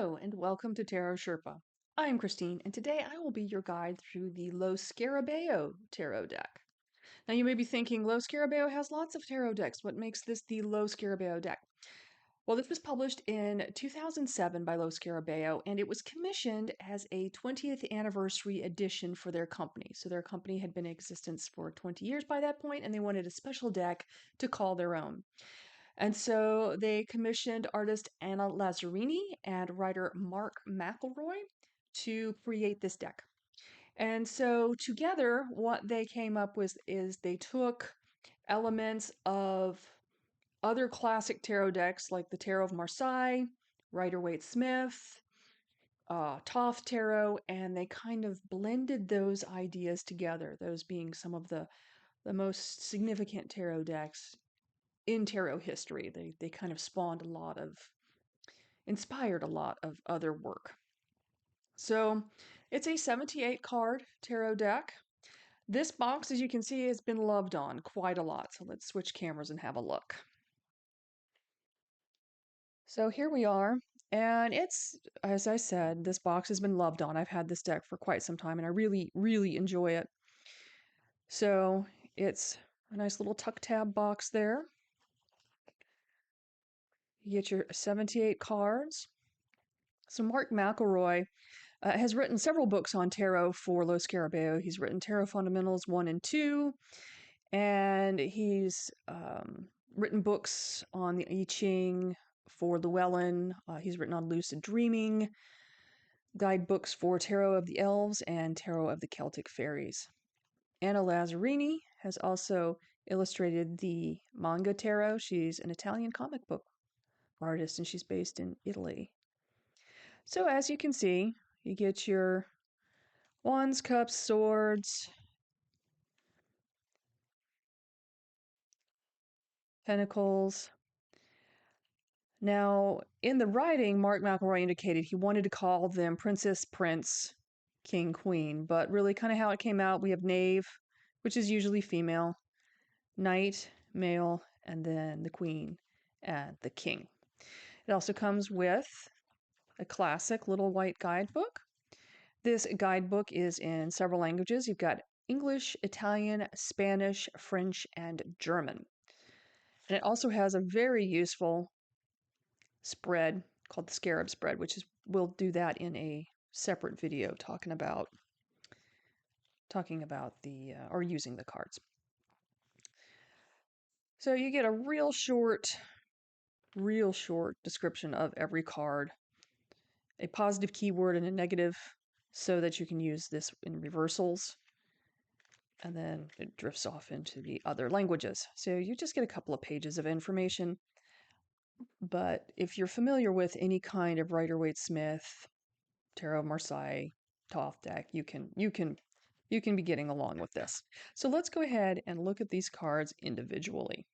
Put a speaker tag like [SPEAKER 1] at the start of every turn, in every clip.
[SPEAKER 1] Hello, and welcome to Tarot Sherpa. I'm Christine, and today I will be your guide through the Lo Scarabeo Tarot deck. Now, you may be thinking, Lo Scarabeo has lots of tarot decks. What makes this the Lo Scarabeo deck? Well, this was published in 2007 by Lo Scarabeo, and it was commissioned as a 20th anniversary edition for their company. So their company had been in existence for 20 years by that point, and they wanted a special deck to call their own. And so they commissioned artist Anna Lazzarini and writer Mark McElroy to create this deck. And so together, what they came up with is they took elements of other classic tarot decks like the Tarot of Marseilles, Rider-Waite-Smith, Thoth Tarot, and they kind of blended those ideas together, those being some of the most significant tarot decks in tarot history. They kind of inspired a lot of other work. So it's a 78 card tarot deck. This box, as you can see, has been loved on quite a lot. So let's switch cameras and have a look. So here we are. And it's, as I said, this box has been loved on. I've had this deck for quite some time and I really, really enjoy it. So it's a nice little tuck tab box there. You get your 78 cards. So Mark McElroy has written several books on tarot for Lo Scarabeo. He's written Tarot Fundamentals 1 and 2, and he's written books on the I Ching for Llewellyn. He's written on lucid dreaming, guidebooks for Tarot of the Elves and Tarot of the Celtic Fairies. Anna Lazzarini has also illustrated the Manga Tarot. She's an Italian comic book artist, and she's based in Italy. So as you can see, you get your wands, cups, swords, pentacles. Now, in the writing, Mark McElroy indicated he wanted to call them princess, prince, king, queen, but really kind of how it came out, we have knave, which is usually female, knight, male, and then the queen and the king. It also comes with a classic little white guidebook. This guidebook is in several languages. You've got English, Italian, Spanish, French, and German. And it also has a very useful spread called the Scarab spread, we'll do that in a separate video talking about the or using the cards. So you get a real short description of every card, a positive keyword and a negative, so that you can use this in reversals. And then it drifts off into the other languages. So you just get a couple of pages of information. But if you're familiar with any kind of Rider-Waite-Smith, Tarot of Marseilles, Thoth deck, you can be getting along with this. So let's go ahead and look at these cards individually.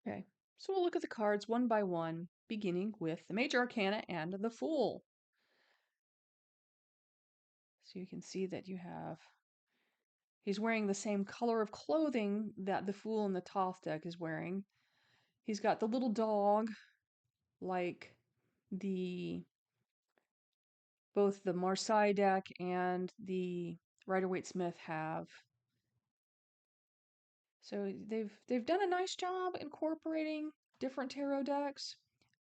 [SPEAKER 1] Okay, so we'll look at the cards one by one, beginning with the Major Arcana and the Fool. So you can see that he's wearing the same color of clothing that the Fool in the Thoth deck is wearing. He's got the little dog, like both the Marseille deck and the Rider-Waite-Smith have. So they've done a nice job incorporating different tarot decks,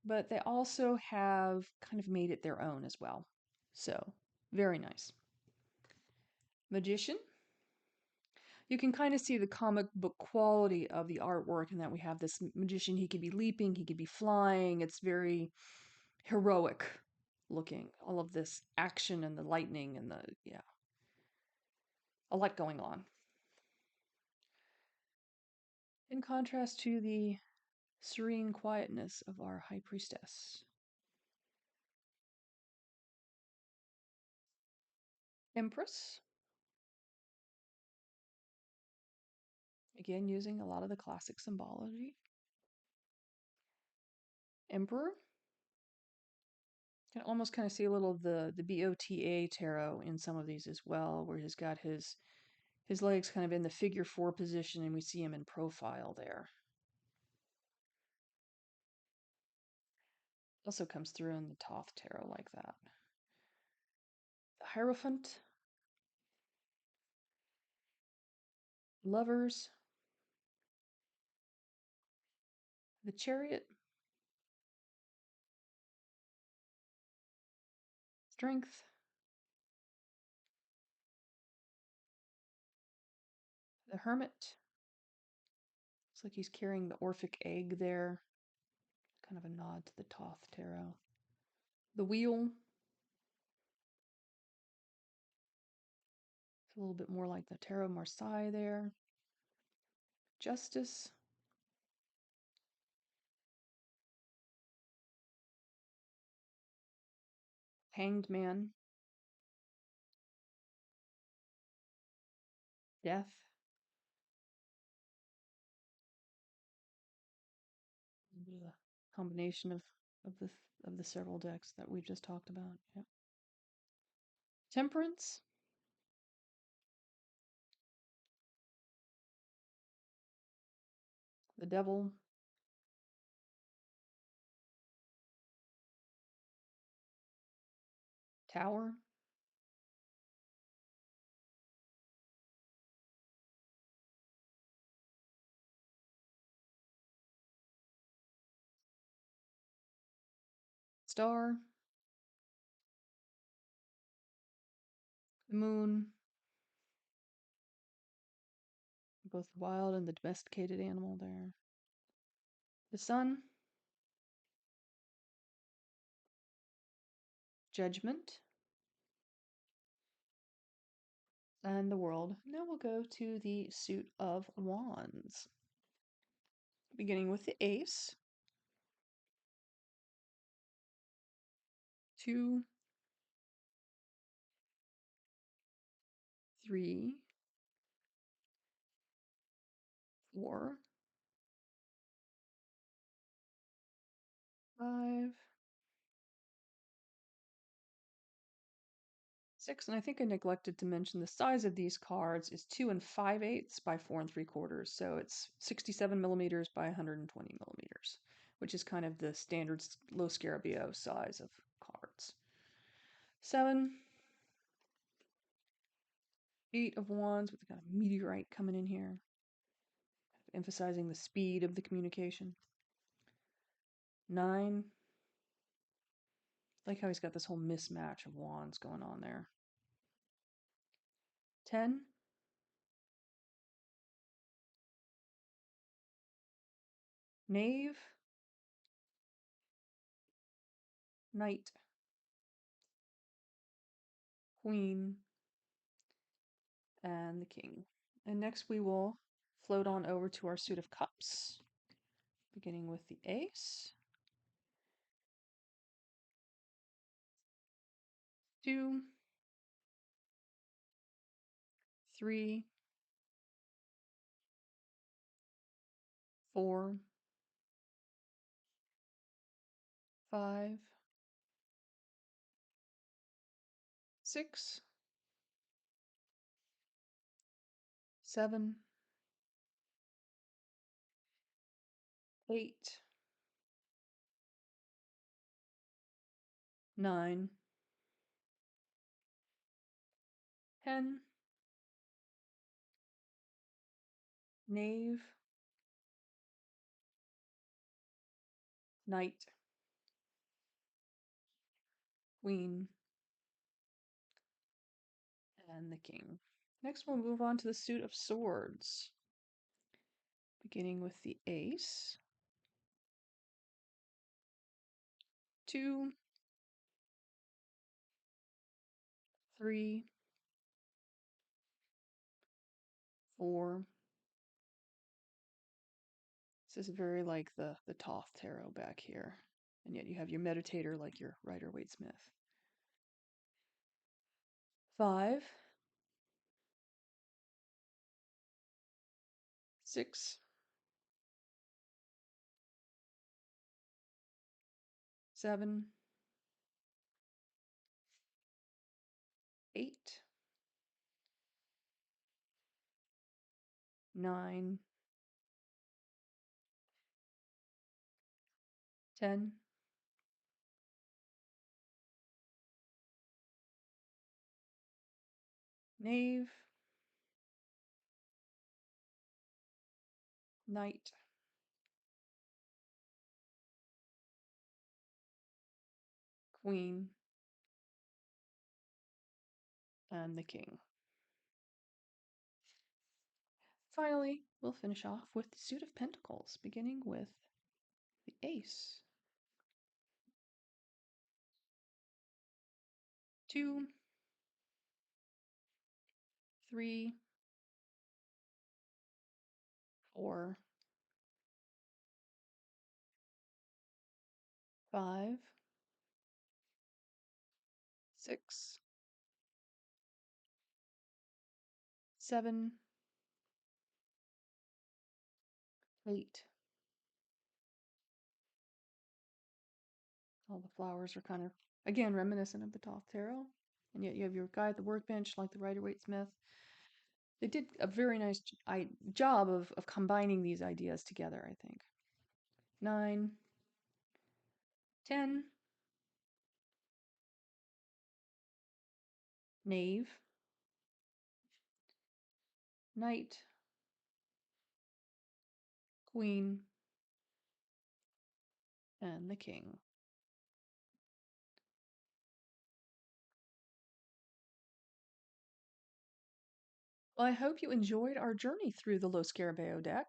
[SPEAKER 1] but they also have kind of made it their own as well. So very nice. Magician. You can kind of see the comic book quality of the artwork in that we have this magician. He could be leaping, he could be flying. It's very heroic looking. All of this action and the lightning and a lot going on. In contrast to the serene quietness of our High Priestess. Empress. Again, using a lot of the classic symbology. Emperor. You can almost kind of see a little of the BOTA tarot in some of these as well, where he's got his legs kind of in the figure 4 position and we see him in profile there. Also comes through in the Thoth Tarot like that. The Hierophant, Lovers, the Chariot, Strength, the Hermit. Looks like he's carrying the Orphic egg there. Kind of a nod to the Thoth Tarot. The Wheel. It's a little bit more like the Tarot of Marseilles there. Justice. Hanged Man. Death. A bit of a combination of the several decks that we've just talked about. Yep. Temperance. The Devil. Tower. Star. The Moon. Both the wild and the domesticated animal there. The Sun. Judgment. And the World. Now we'll go to the suit of Wands. Beginning with the Ace. 2, 3, 4, 5, 6, and I think I neglected to mention the size of these cards is 2 5/8 by 4 3/4, so it's 67 millimeters by 120 millimeters, which is kind of the standard Lo Scarabeo size of cards. 7, 8 of Wands with kind of meteorite coming in here, emphasizing the speed of the communication. 9, like how he's got this whole mismatch of wands going on there. 10, Knave, Knight, Queen, and the King. And next we will float on over to our suit of cups, beginning with the Ace, 2, 3, 4, 5, 6, 7, 8, 9, 10, Knave, Knight, Queen, and the King. Next we'll move on to the suit of swords, beginning with the Ace, 2, 3, 4. This is very like the Thoth Tarot back here. And yet you have your meditator like your Rider-Waite-Smith. 5, 6, 7, 8, 9, 10, Knave, Knight, Queen, and the King. Finally, we'll finish off with the suit of pentacles, beginning with the Ace. 2, 3, 4, 5, 6, 7, 8. All the flowers are kind of, again, reminiscent of the Thoth Tarot. And yet you have your guy at the workbench, like the Rider-Waite-Smith. They did a very nice job of combining these ideas together, I think. 9, 10, Knave, Knight, Queen, and the King. Well, I hope you enjoyed our journey through the Lo Scarabeo deck.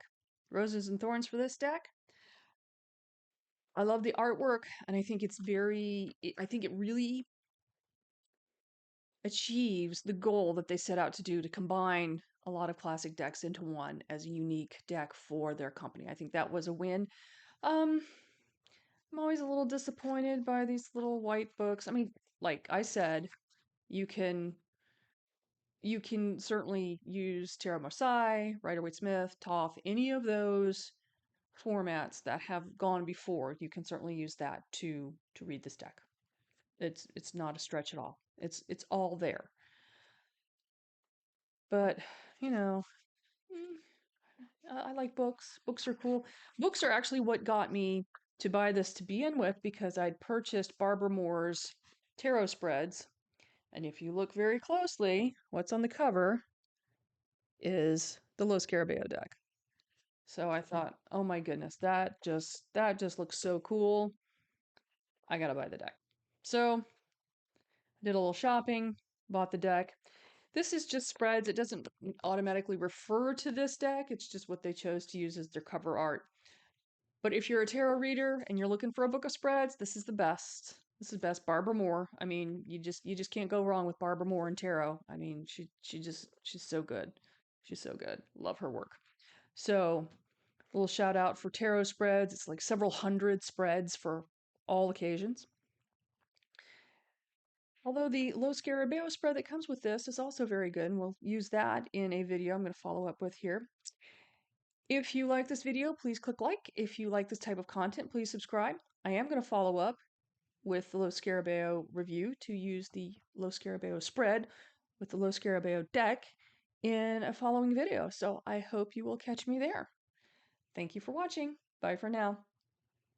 [SPEAKER 1] Roses and Thorns for this deck. I love the artwork, and I think I think it really achieves the goal that they set out to do, to combine a lot of classic decks into one as a unique deck for their company. I think that was a win. Um, I'm always a little disappointed by these little white books. I mean, like I said, you can certainly use Tarot of Marseilles, Rider-Waite-Smith, Thoth, any of those formats that have gone before. You can certainly use that to read this deck. It's not a stretch at all. It's all there. But, you know, I like books. Books are cool. Books are actually what got me to buy this to begin with, because I'd purchased Barbara Moore's tarot spreads. And if you look very closely, what's on the cover is the Lo Scarabeo deck. So I thought, oh my goodness, that just looks so cool. I gotta buy the deck. So I did a little shopping, bought the deck. This is just spreads. It doesn't automatically refer to this deck. It's just what they chose to use as their cover art. But if you're a tarot reader and you're looking for a book of spreads, this is the best. This is best. Barbara Moore. I mean, you just can't go wrong with Barbara Moore and tarot. I mean, she's so good. She's so good. Love her work. So, a little shout out for tarot spreads. It's like several hundred spreads for all occasions. Although the Lo Scarabeo spread that comes with this is also very good, and we'll use that in a video I'm going to follow up with here. If you like this video, please click like. If you like this type of content, please subscribe. I am going to follow up with the Lo Scarabeo review to use the Lo Scarabeo spread with the Lo Scarabeo deck in a following video. So I hope you will catch me there. Thank you for watching. Bye for now.